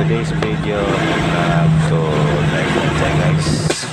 today's video. So, let's enjoy guys.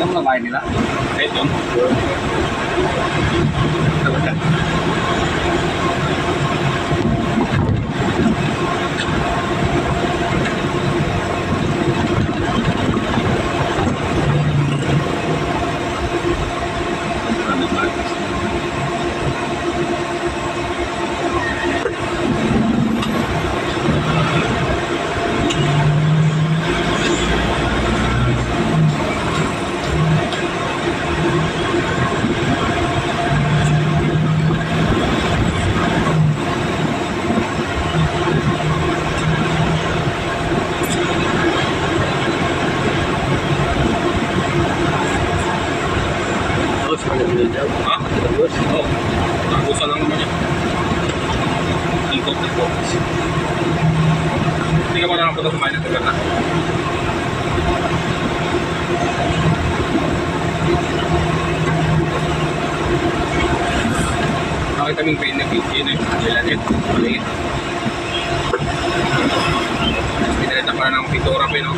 Ano na nila? Ito. Ha? Oo. Nakusa lang naman yan. Ikot. Hindi ka ba nakapunta sa bahay ng tagal na? Nakita kaming pinag yun eh. Lilanit. Maliit. Pinalita pa na ng pintura pa yun.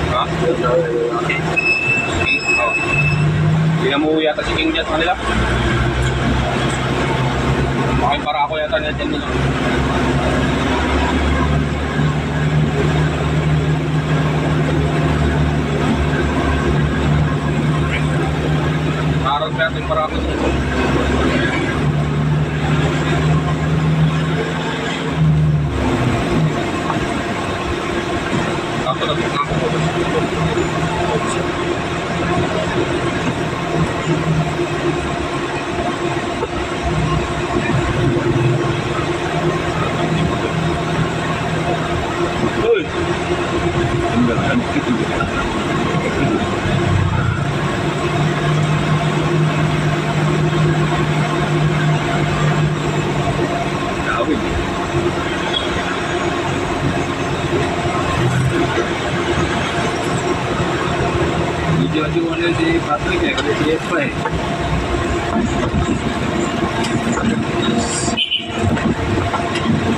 Ha? Okay. Oh. Hindi na mo yata si King Jet kanila. Bakit para ako yata na dyan nila. Parang natin para ako. Ako na ako. Uy! Ang ganda. yung ano si Patrick eh, kasi si F pa eh.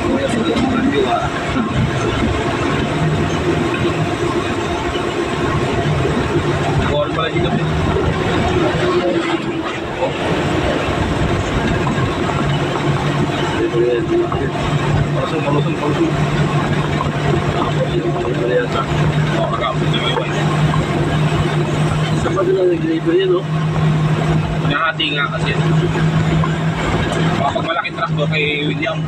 Kuya ko yung mga diwa. Buwan pala dito eh. Palusong. Oo, kakapos na may iwan. Sa pagkala nag-deliver yan, no? Nahati nga kasi. Kapag malaking traktor kay William.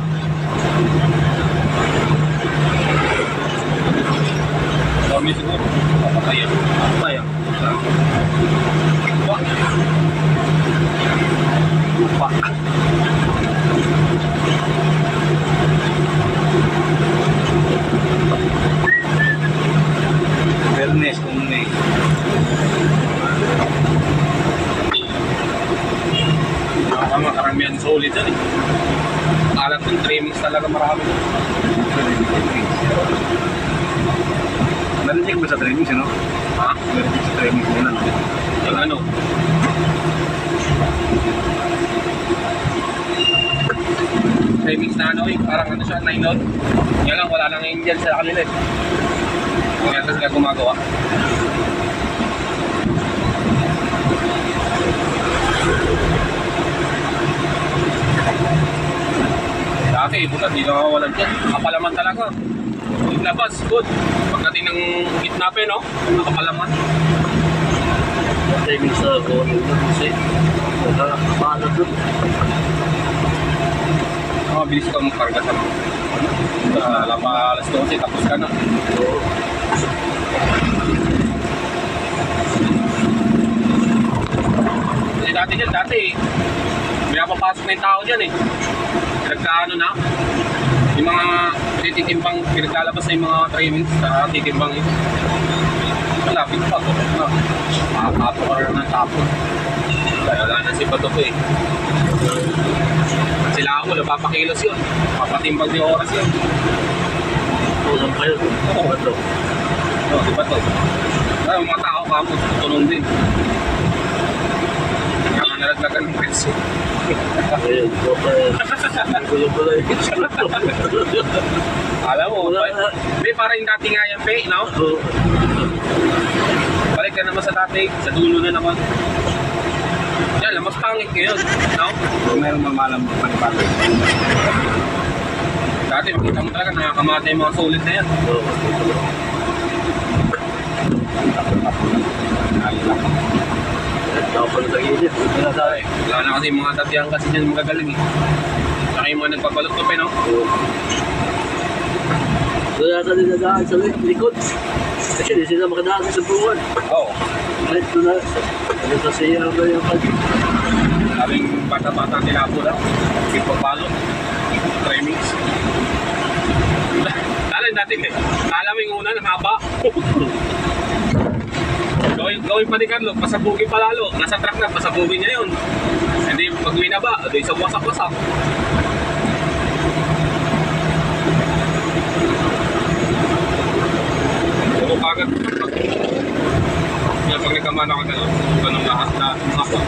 Kami siguro. Papatayan. Lupa. Fairness kung may. Tama, karamihan solid yan eh. Alat ng trimmings talaga marami. Narinig mo sa trimmings, ano? Ha? Narinig sa trimmings mo na. Yung ano? Trimmings na ano eh, parang ano siya, nylon. Yan lang, wala lang angel sa kanila eh. Kung yata sila gumagawa. Dati, bukas, di nakawalan dyan. Nakapalaman talaga. Yung labas, good. Pagdating ng gitnape, no? Nakapalaman. Trimmings sa gawin mo kasi nakakapala doon. Mabilis ka magkarga sa mga. Alas 12, tapos ka na. Kasi dati, pinapapasok na yung tao dyan eh. Pinagkaano na. Yung mga titimbang, pinaglalabas na yung mga trimmings sa titimbang eh. Malapit pa ito. Makakapo ka rin ng tapon. Kaya wala na si Bato eh. Sila ako, napapakilos yun. Papatimbag yung oras yun. Kulang kayo. Oo. Bato. Oo, di Bato. Kaya mga tao ka mo, tutunon din. Kaya nalaglagan ng preso. Ayun, kulang pala yun. Alam mo, hindi parang yung dati nga yan, Pe, no? Balik ka naman sa dati, sa dulo na naman. Yan, mas pangit ngayon, no? Meron mamalam pa ni Patrick. Dati, makita mo talaga, nakakamatay yung mga solid na yan. Tapos sa gilid. Wala na kasi yung mga tatiyan kasi dyan magagaling eh. Saka yung mga nagpapalot ko, Pe, no? Kaya sa dinadaan sa likod. Kasi di sila makadaan sa buwan. Oo. Kahit ito na. Ano sa siya ba yung pag... Kaming bata-bata nila po lang. Pagpapalot. Trimmings. Alam natin eh. Alam yung una ng haba. Gawin pa ni Carlo, pasabugin pa lalo. Nasa truck na, pasabugin niya yun. Hindi, pag winaba, doon sa wasak-wasak. Oo, kagad. Kaya pag nagkamana ka gano'n, ganun lahat na maka.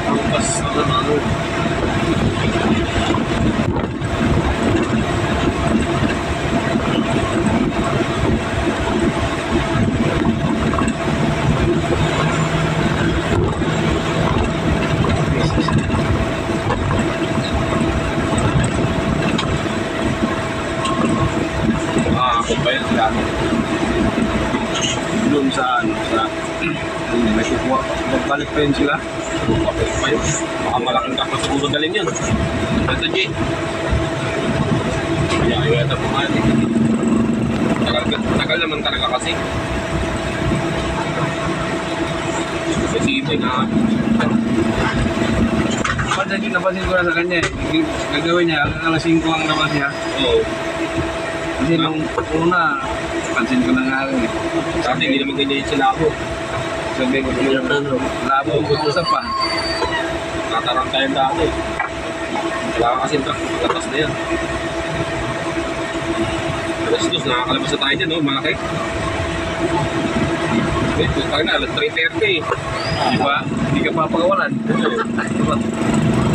Ang ano. Ako ba yun sila? Doon sa ano, sa... May kukuha. Magbalik pa yun sila. Kapit pa yun. Baka malaking kapit siguro galing yun. Ito, G. Kaya, ayaw ito pumahan. Tagal naman talaga kasi. Kasi iba na. Pag napansin ko na sa kanya eh. Gagawin niya, alas 5 ang labas niya. Oo. Kasi nung una, pansin ko na nga rin eh. Dati hindi naman ganyan sila ako. Sabi ko, labo ang usap pa. Tatarantayan dati. Wala ka kasing truck. Latas na yan. Alas 2, nakakalabas na tayo dyan, no? Malaki. Wait, tayo na, alas 3:30. Di ba? Hindi ka papagawalan.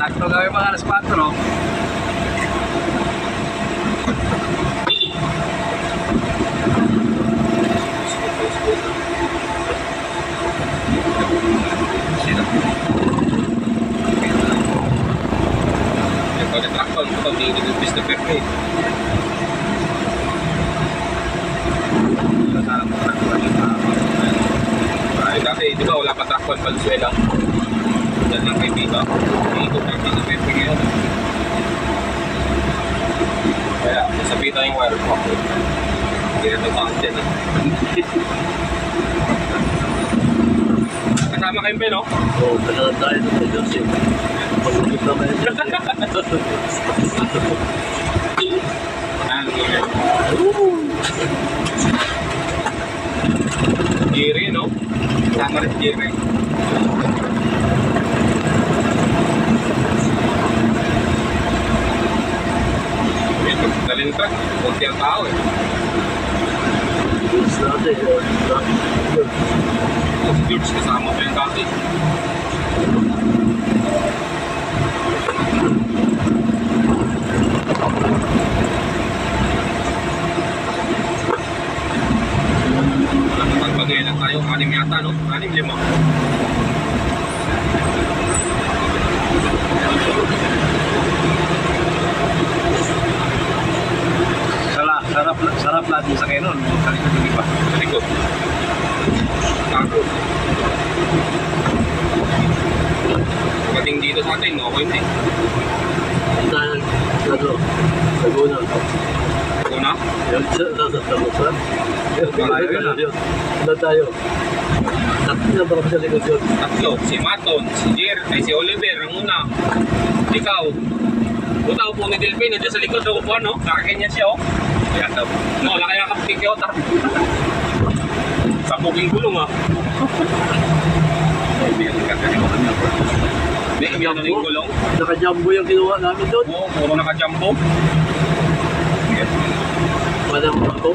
Sakto kami mga alas 4, no? Ito na truck on. Ito, hindi nilipis na perfect. Ay, dati, di ba, wala pa truck on, Valenzuela. Diyan lang kay Pito. Iikot lang dito sa perfect ngayon. Kaya, nasa Pito yung wire ko. Hindi na tumangit dyan, ah. Kasama kayong Ben, no? Oo, talagang tayo na tayo kasi. Pag-ulit naman yun. Jerry, no? Sama rin si Jerry. Daling truck, kunti ang tao eh. Bilis natin. Si George kasama pa yung dati. Nagbagay lang tayo, 6 yata, no? 6, 5. Sarap lahat yung sakay nun. Kalikot yung iba. Kalikot. Tako. Pagdating dito sa atin, okay hindi. Dahil, Laguna. Una, Yun, nasa Talusan. Malayo yun, ah. Ano tayo? Tatlo na ba kami sa likod yun? tatlo. Si Maton, si Jer, ay si Oliver, ang una. Ikaw. Puta, upo ni Delphin, nandiyan sa likod, upuan, no? Nakakanyan siya, oh. Kaya daw. No, wala kaya kapatid kayo, tar. Sa puking gulong, ah. Hindi ibiyan na yung gulong. Naka-jumbo yung kinuha namin doon. Oo, puro naka-jumbo. Walang ako.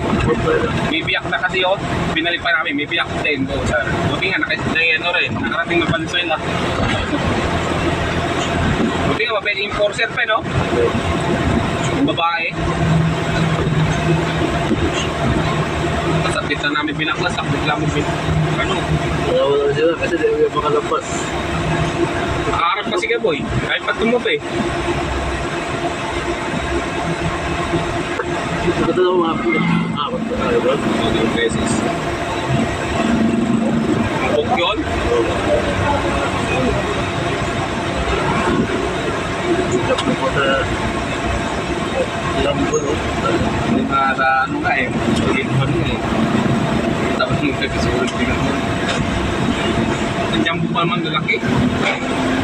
May biyak na kasi yun. Binalik pa namin, may biyak din. Oh, sir. Buti nga, nakarating na Valenzuela. Buti nga, mabait enforcer pa, no? Yung babae. Sakit na namin binaklas, sakit lang mo ano? Wala sila kasi di may makalampas. Nakaharap kasi ka, boy. Kahit pa tumup eh. Ito na mga apat na tayo doon. 2 beses. Ang book yun? Ikap na po sa Lambo, no? Hindi nga sa ano nga eh. Pag-iipon nga eh. Tapos yung siguro bigat mo. Ang jumbo pa naman lalaki.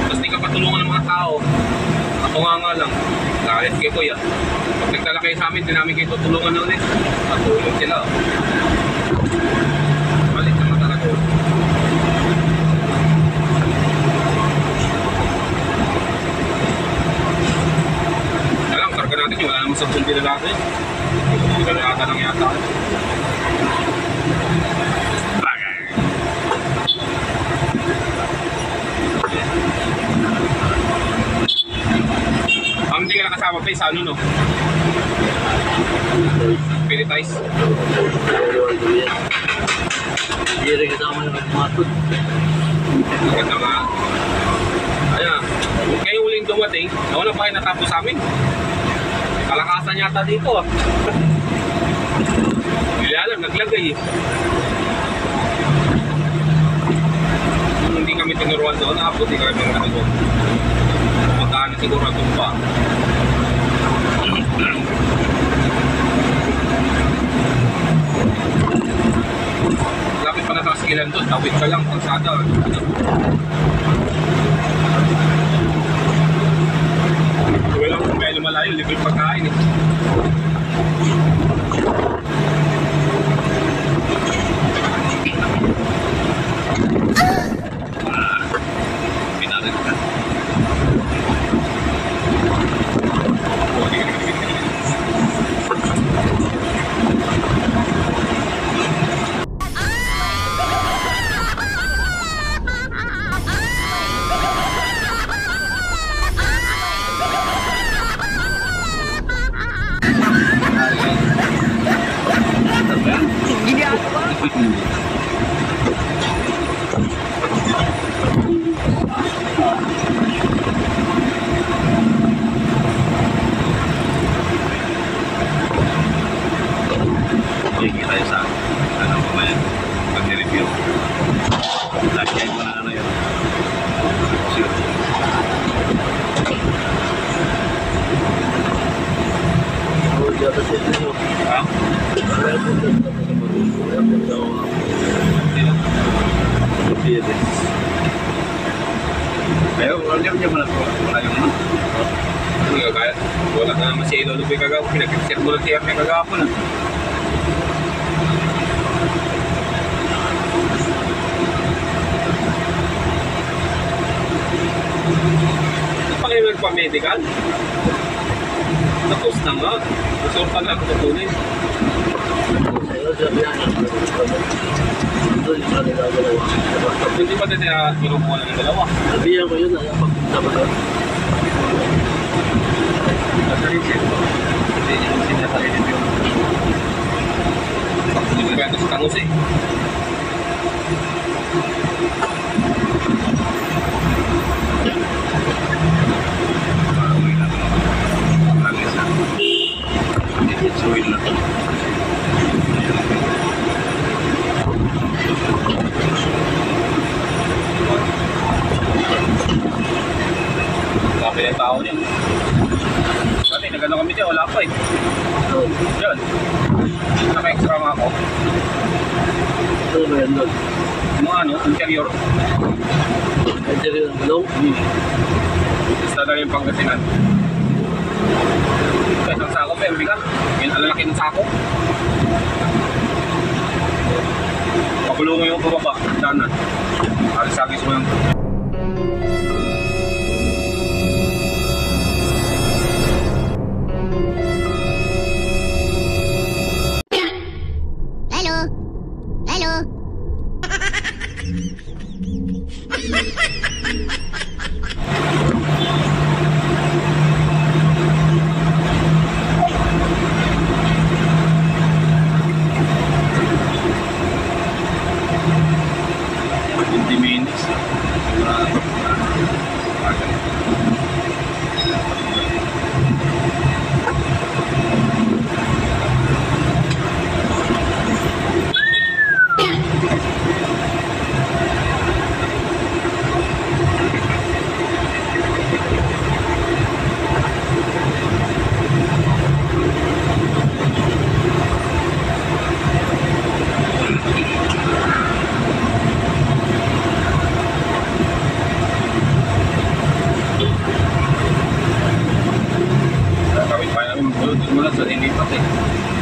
Tapos di ka patulungan ng mga tao. Ako nga lang. Kahit kay Kuya. Pag nagtala kayo sa amin, di namin kayo tutulungan na ulit. Patulong sila. Balik naman talaga. Alam, karga natin yung wala naman sa pulpila natin. Hindi na yata lang yata. Bagay. Ang hindi ka nakasama pa sa ano, no? Pilitize. Hindi rin kasama ng mga tun. Maganda nga. Ayan. Kayo huling dumating, wala pa kayo natapos sa amin. Kalakasan yata dito, ah. Hindi alam, naglagay eh. Hindi kami tinuruan doon, abuti kami ng ano doon. Mataan na siguro doon pa. Lapit pa na sa kasilan doon, tawid ka lang, pagsada. Wala kung may lumalayo, libre pagkain eh. Pinarin ka. Pero wala niya pala po. Wala yung ano. Ano kagaya? Wala na naman si Lolo Boy kagapon. Pinag-exert mo lang si Ernie kagapon. Pa kayo nagpa-medical? Tapos na nga. Resulta lang tutunin. Hindi pa din na kinukuha ng dalawa. Sabihan ko yun, pagpunta ba doon? Hindi ko kaya ito sa tangus eh. Sabi ng tao niya. Dati nagano kami dyan, wala pa eh. Diyan. Naka-extra nga ako. Ano ba yan doon? Mga ano, interior. Interior ng gulong? Basta na yung Pangasinan. Kahit ang sako, pero bigat. Yung alalaki ng sako. Pakulungan yung pababa. Danan. Alisagis mo yung...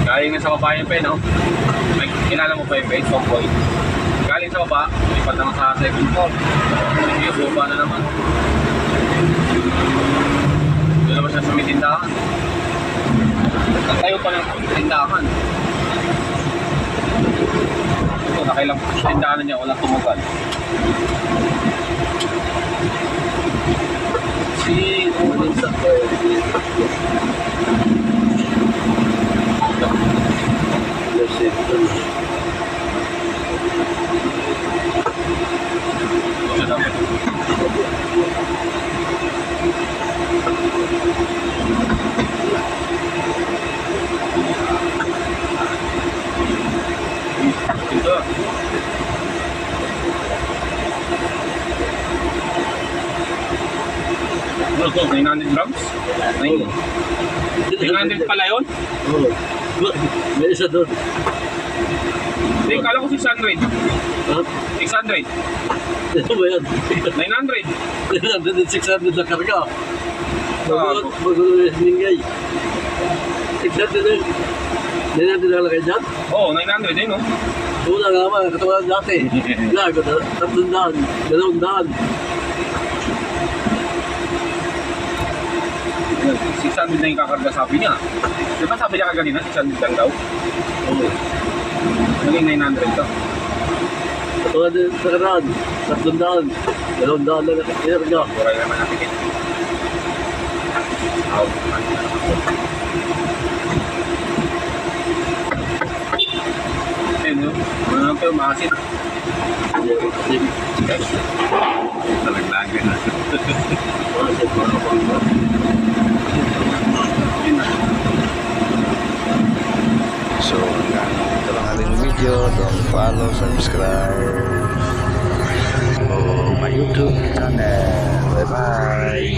Galing na sa baba yung pen, no? May kilala mo pa yung pen, Softboy. Galing sa baba, lipat naman sa second floor. Yung baba na naman. Doon naman siya sa may tindahan. Nagtayo pa ng tindahan. Ito, nakailang tindahan niya, walang tumugal. Si Uling sa Ano to? 900 grams? 900 pala yun? Oo. May isa doon. Hindi, kala ko 600. Ha? 600. Ito ba yan? 900. 600 na karga. Magulo yung siningay. 600 na. 900 na lagay dyan? Oo, 900 eh, no? Wala nga ba, katulad dati. Lago, 300, 200. 600 na yung kakarga sabi niya. Di ba sabi niya kaganina, 600 lang daw? Oo. Naging 900 to. Katulad sa karan, 300, 200 na karga. Buray naman natin. Out. Ayun, no? Ano pa yung maasin? Talaglagan na. So hanggang dito lang ating video. Don't follow, subscribe to my YouTube channel. Bye bye.